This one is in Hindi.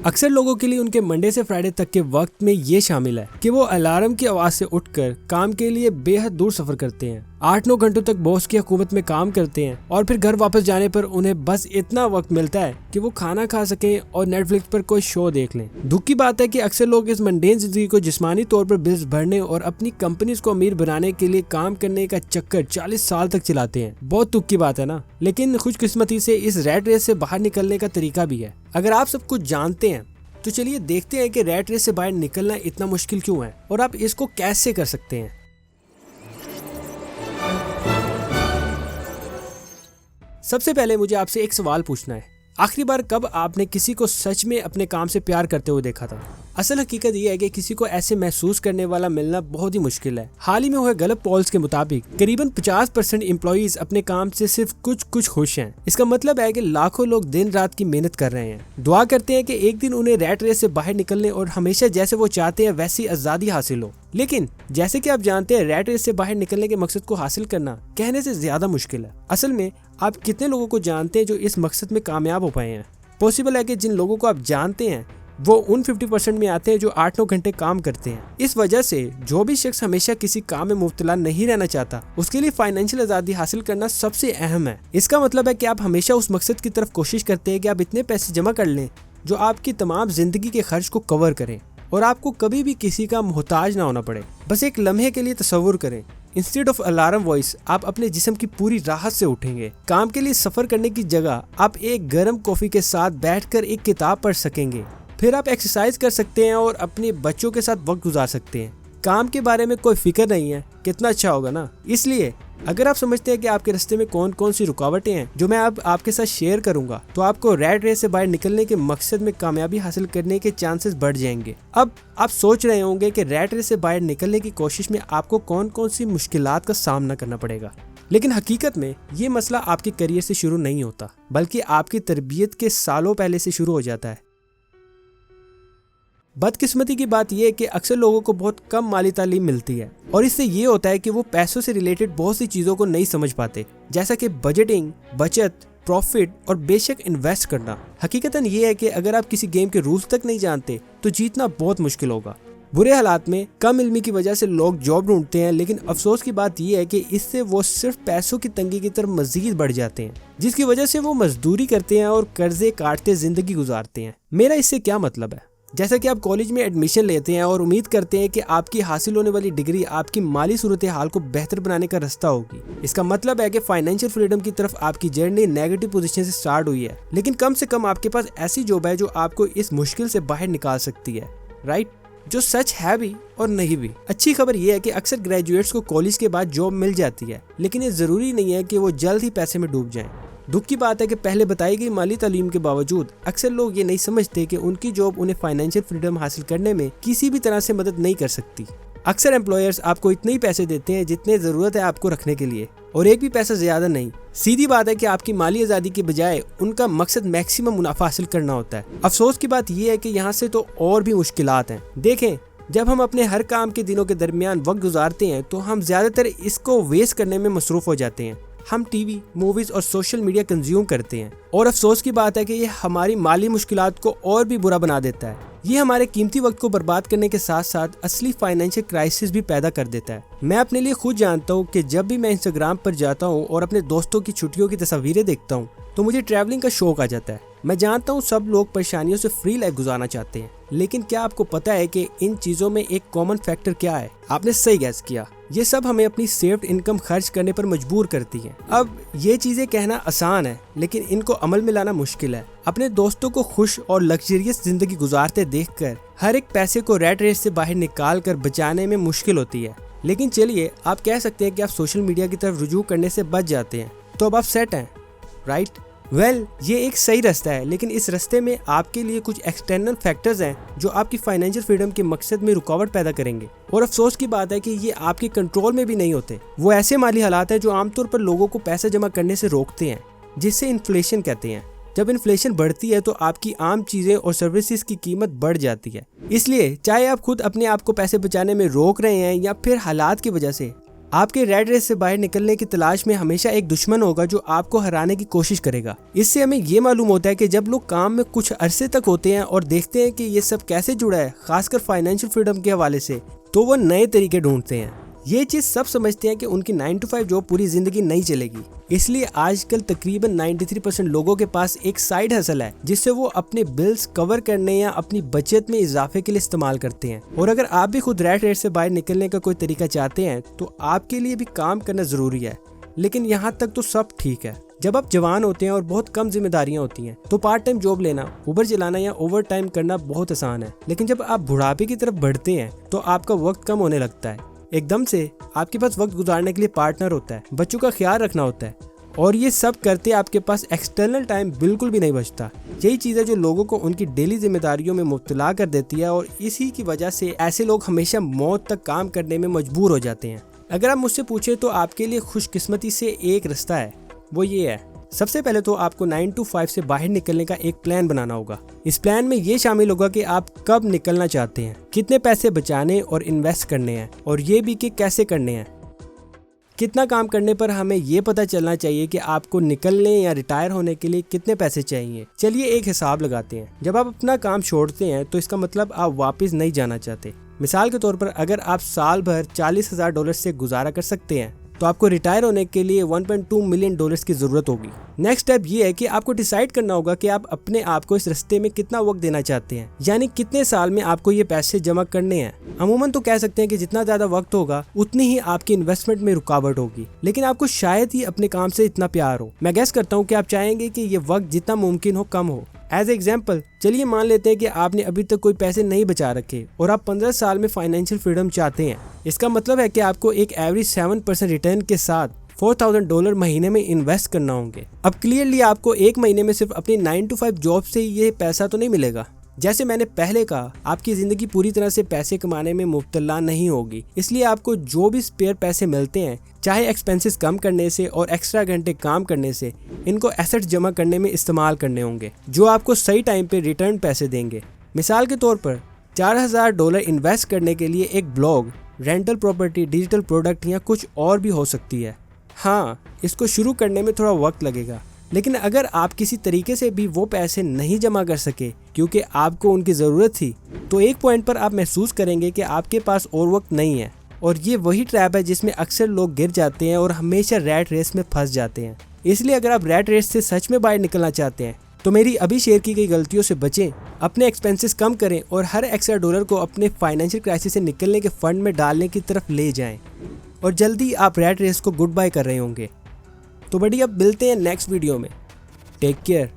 अक्सर लोगों के लिए उनके मंडे से फ्राइडे तक के वक्त में ये शामिल है कि वो अलार्म की आवाज से उठकर काम के लिए बेहद दूर सफर करते हैं, 8-9 घंटों तक बॉस की हुकूमत में काम करते हैं और फिर घर वापस जाने पर उन्हें बस इतना वक्त मिलता है कि वो खाना खा सकें और नेटफ्लिक्स पर कोई शो देख लें। दुख की बात है कि अक्सर लोग इस मंडेन जिंदगी को जिस्मानी तौर पर बिल्स भरने और अपनी कंपनीज को अमीर बनाने के लिए काम करने का चक्कर 40 साल तक चलाते हैं। बहुत दुख की बात है ना, लेकिन खुशकिस्मती से इस रैट रेस से बाहर निकलने का तरीका भी है। अगर आप सब कुछ जानते हैं तो चलिए देखते हैं कि रैट रेस से बाहर निकलना इतना मुश्किल क्यों है और आप इसको कैसे कर सकते हैं। सबसे पहले मुझे आपसे एक सवाल पूछना है, आखिरी बार कब आपने किसी को सच में अपने काम से प्यार करते हुए देखा था? असल हकीकत यह है कि किसी को ऐसे महसूस करने वाला मिलना बहुत ही मुश्किल है। हाल ही में हुए गलत पोल्स के मुताबिक करीबन 50% एम्प्लॉइज अपने काम से सिर्फ कुछ खुश हैं। इसका मतलब है कि लाखों लोग दिन रात की मेहनत कर रहे हैं, दुआ करते हैं कि एक दिन उन्हें रैट रेस से बाहर निकलने और हमेशा जैसे वो चाहते हैं वैसी आजादी हासिल हो। लेकिन जैसे कि आप जानते हैं, रैट रेस से बाहर निकलने के मकसद को हासिल करना कहने से ज्यादा मुश्किल है। असल में आप कितने लोगों को जानते हैं जो इस मकसद में कामयाब हो पाए हैं? पॉसिबल है कि जिन लोगों को आप जानते हैं वो उन 50% में आते हैं जो 8-9 घंटे काम करते हैं। इस वजह से जो भी शख्स हमेशा किसी काम में मुब्तला नहीं रहना चाहता, उसके लिए फाइनेंशियल आज़ादी हासिल करना सबसे अहम है। इसका मतलब है कि आप हमेशा उस मकसद की तरफ कोशिश करते हैं कि आप इतने पैसे जमा कर लें जो आपकी तमाम जिंदगी के खर्च को कवर करें और आपको कभी भी किसी का मोहताज ना होना पड़े। बस एक लम्हे के लिए तसव्वुर करें, इंस्टेड ऑफ अलार्म वॉइस आप अपने जिस्म की पूरी राहत से उठेंगे। काम के लिए सफर करने की जगह आप एक गर्म कॉफी के साथ बैठकर एक किताब पढ़ सकेंगे। फिर आप एक्सरसाइज कर सकते हैं और अपने बच्चों के साथ वक्त गुजार सकते हैं। काम के बारे में कोई फिक्र नहीं है, कितना अच्छा होगा ना। इसलिए अगर आप समझते हैं कि आपके रास्ते में कौन कौन सी रुकावटें हैं जो मैं अब आपके साथ शेयर करूंगा, तो आपको रैट रेस से बाहर निकलने के मकसद में कामयाबी हासिल करने के चांसेस बढ़ जाएंगे। अब आप सोच रहे होंगे कि रैट रेस से बाहर निकलने की कोशिश में आपको कौन कौन सी मुश्किलात का सामना करना पड़ेगा। लेकिन हकीकत में ये मसला आपके करियर से शुरू नहीं होता, बल्कि आपकी तरबियत के सालों पहले से शुरू हो जाता है। बदकिस्मती की बात यह है कि अक्सर लोगों को बहुत कम माली तालीम मिलती है और इससे ये होता है कि वो पैसों से रिलेटेड बहुत सी चीज़ों को नहीं समझ पाते, जैसा कि बजटिंग, बचत, प्रॉफिट और बेशक इन्वेस्ट करना। हकीकतन ये है कि अगर आप किसी गेम के रूल्स तक नहीं जानते तो जीतना बहुत मुश्किल होगा। बुरे हालात में कम इल्मी की वजह से लोग जॉब ढूंढते हैं, लेकिन अफसोस की बात यह है कि इससे वो सिर्फ पैसों की तंगी की तरफ मजीद बढ़ जाते हैं, जिसकी वजह से वो मजदूरी करते हैं और कर्जे काटते जिंदगी गुजारते हैं। मेरा इससे क्या मतलब है? जैसा कि आप कॉलेज में एडमिशन लेते हैं और उम्मीद करते हैं कि आपकी हासिल होने वाली डिग्री आपकी माली सूरत हाल को बेहतर बनाने का रास्ता होगी। इसका मतलब है कि फाइनेंशियल फ्रीडम की तरफ आपकी जर्नी नेगेटिव पोजीशन से स्टार्ट हुई है, लेकिन कम से कम आपके पास ऐसी जॉब है जो आपको इस मुश्किल से बाहर निकाल सकती है, राइट? जो सच है भी और नहीं भी। अच्छी खबर यह है कि अक्सर ग्रेजुएट्स को कॉलेज के बाद जॉब मिल जाती है, लेकिन ये जरूरी नहीं है कि वो जल्द ही पैसे में डूब जाएं। दुख की बात है कि पहले बताई गई माली तालीम के बावजूद अक्सर लोग ये नहीं समझते कि उनकी जॉब उन्हें फाइनेंशियल फ्रीडम हासिल करने में किसी भी तरह से मदद नहीं कर सकती। अक्सर एम्प्लॉयर्स आपको इतने ही पैसे देते हैं जितने जरूरत है आपको रखने के लिए, और एक भी पैसा ज्यादा नहीं। सीधी बात है कि आपकी माली आज़ादी के बजाय उनका मकसद मैक्सिमम मुनाफा हासिल करना होता है। अफसोस की बात यह है कि यहाँ से तो और भी मुश्किलात हैं। देखें, जब हम अपने हर काम के दिनों के दरमियान वक्त गुजारते हैं तो हम ज्यादातर इसको वेस्ट करने में मसरूफ हो जाते हैं। हम टीवी, मूवीज और सोशल मीडिया कंज्यूम करते हैं, और अफसोस की बात है कि ये हमारी माली मुश्किलात को और भी बुरा बना देता है। ये हमारे कीमती वक्त को बर्बाद करने के साथ साथ असली फाइनेंशियल क्राइसिस भी पैदा कर देता है। मैं अपने लिए खुद जानता हूँ कि जब भी मैं इंस्टाग्राम पर जाता हूँ और अपने दोस्तों की छुट्टियों की तस्वीरें देखता हूँ तो मुझे ट्रैवलिंग का शौक आ जाता है। मैं जानता हूँ सब लोग परेशानियों से फ्री लाइफ गुजारना चाहते हैं, लेकिन क्या आपको पता है कि इन चीजों में एक कॉमन फैक्टर क्या है? आपने सही गैस किया, ये सब हमें अपनी सेव्ड इनकम खर्च करने पर मजबूर करती है। अब ये चीजें कहना आसान है, लेकिन इनको अमल में लाना मुश्किल है। अपने दोस्तों को खुश और लग्जरियस जिंदगी गुजारते देखकर हर एक पैसे को रैट रेस से बाहर निकाल कर बचाने में मुश्किल होती है। लेकिन चलिए, आप कह सकते हैं कि आप सोशल मीडिया की तरफ रुजू करने से बच जाते हैं, तो अब आप सेट हैं, राइट? ये एक सही रास्ता है, लेकिन इस रास्ते में आपके लिए कुछ एक्सटर्नल फैक्टर्स हैं जो आपकी फाइनेंशियल फ्रीडम के मकसद में रुकावट पैदा करेंगे। और अफसोस की बात है कि ये आपके कंट्रोल में भी नहीं होते। वो ऐसे माली हालात हैं जो आमतौर पर लोगों को पैसा जमा करने से रोकते हैं, जिससे इन्फ्लेशन कहते हैं। जब इन्फ्लेशन बढ़ती है तो आपकी आम चीजें और सर्विसेज की कीमत बढ़ जाती है। इसलिए चाहे आप खुद अपने आप को पैसे बचाने में रोक रहे हैं या फिर हालात की वजह से आपके रैट रेस से बाहर निकलने की तलाश में हमेशा एक दुश्मन होगा जो आपको हराने की कोशिश करेगा। इससे हमें ये मालूम होता है कि जब लोग काम में कुछ अरसे तक होते हैं और देखते हैं कि ये सब कैसे जुड़ा है, खासकर फाइनेंशियल फ्रीडम के हवाले से, तो वो नए तरीके ढूंढते हैं। ये चीज सब समझते हैं कि उनकी 9 to 5 जॉब पूरी जिंदगी नहीं चलेगी। इसलिए आजकल तकरीबन 93% लोगों के पास एक साइड हसल है जिससे वो अपने बिल्स कवर करने या अपनी बचत में इजाफे के लिए इस्तेमाल करते हैं। और अगर आप भी खुद रैट रेस से बाहर निकलने का कोई तरीका चाहते हैं तो आपके लिए भी काम करना जरूरी है। लेकिन यहाँ तक तो सब ठीक है। जब आप जवान होते हैं और बहुत कम जिम्मेदारियां होती हैं तो पार्ट टाइम जॉब लेना, उबर चलाना या ओवर टाइम करना बहुत आसान है। लेकिन जब आप बुढ़ापे की तरफ बढ़ते हैं तो आपका वक्त कम होने लगता है। एकदम से आपके पास वक्त गुजारने के लिए पार्टनर होता है, बच्चों का ख्याल रखना होता है और ये सब करते आपके पास एक्सटर्नल टाइम बिल्कुल भी नहीं बचता। यही चीज़ है जो लोगों को उनकी डेली जिम्मेदारियों में मुब्तला कर देती है और इसी की वजह से ऐसे लोग हमेशा मौत तक काम करने में मजबूर हो जाते हैं। अगर आप मुझसे पूछे तो आपके लिए खुशकिस्मती से एक रास्ता है, वो ये है। सबसे पहले तो आपको 9 to 5 से बाहर निकलने का एक प्लान बनाना होगा। इस प्लान में ये शामिल होगा कि आप कब निकलना चाहते हैं, कितने पैसे बचाने और इन्वेस्ट करने हैं और ये भी कि कैसे करने हैं। कितना काम करने पर हमें ये पता चलना चाहिए कि आपको निकलने या रिटायर होने के लिए कितने पैसे चाहिए। चलिए एक हिसाब लगाते हैं। जब आप अपना काम छोड़ते हैं तो इसका मतलब आप वापस नहीं जाना चाहते। मिसाल के तौर पर अगर आप साल भर $40,000 से गुजारा कर सकते हैं तो आपको रिटायर होने के लिए $1.2 मिलियन की जरूरत होगी। नेक्स्ट स्टेप ये है कि आपको डिसाइड करना होगा कि आप अपने आप को इस रास्ते में कितना वक्त देना चाहते हैं, यानी कितने साल में आपको ये पैसे जमा करने हैं। अमूमन तो कह सकते हैं कि जितना ज्यादा वक्त होगा उतनी ही आपकी इन्वेस्टमेंट में रुकावट होगी, लेकिन आपको शायद ही अपने काम से इतना प्यार हो। मैं गेस करता हूँ कि आप चाहेंगे कि ये वक्त जितना मुमकिन हो कम हो। एज एग्जाम्पल चलिए मान लेते हैं कि आपने अभी तक कोई पैसे नहीं बचा रखे और आप 15 साल में फाइनेंशियल फ्रीडम चाहते हैं। इसका मतलब है कि आपको एक एवरेज 7% रिटर्न के साथ $4,000 महीने में इन्वेस्ट करना होंगे। अब क्लियरली आपको एक महीने में सिर्फ अपनी 9 to 5 जॉब से ये पैसा तो नहीं मिलेगा। जैसे मैंने पहले कहा, आपकी जिंदगी पूरी तरह से पैसे कमाने में मुब्तला नहीं होगी। इसलिए आपको जो भी स्पेयर पैसे मिलते हैं, चाहे एक्सपेंसेस कम करने से और एक्स्ट्रा घंटे काम करने से, इनको एसेट्स जमा करने में इस्तेमाल करने होंगे जो आपको सही टाइम पे रिटर्न पैसे देंगे। मिसाल के तौर पर $4,000 इन्वेस्ट करने के लिए एक blog, rental property, digital product या कुछ और भी हो सकती है। हाँ, इसको शुरू करने में थोड़ा वक्त लगेगा, लेकिन अगर आप किसी तरीके से भी वो पैसे नहीं जमा कर सके क्योंकि आपको उनकी ज़रूरत थी, तो एक पॉइंट पर आप महसूस करेंगे कि आपके पास और वक्त नहीं है। और ये वही ट्रैप है जिसमें अक्सर लोग गिर जाते हैं और हमेशा रैट रेस में फंस जाते हैं। इसलिए अगर आप रैट रेस से सच में बाहर निकलना चाहते हैं तो मेरी अभी शेयर की गई गलतियों से बचें, अपने एक्सपेंसेस कम करें और हर एक्स्ट्रा डॉलर को अपने फाइनेंशियल क्राइसिस से निकलने के फंड में डालने की तरफ ले जाएं और जल्दी आप रैट रेस को गुड बाय कर रहे होंगे। तो बढ़िया, अब मिलते हैं नेक्स्ट वीडियो में। Take care.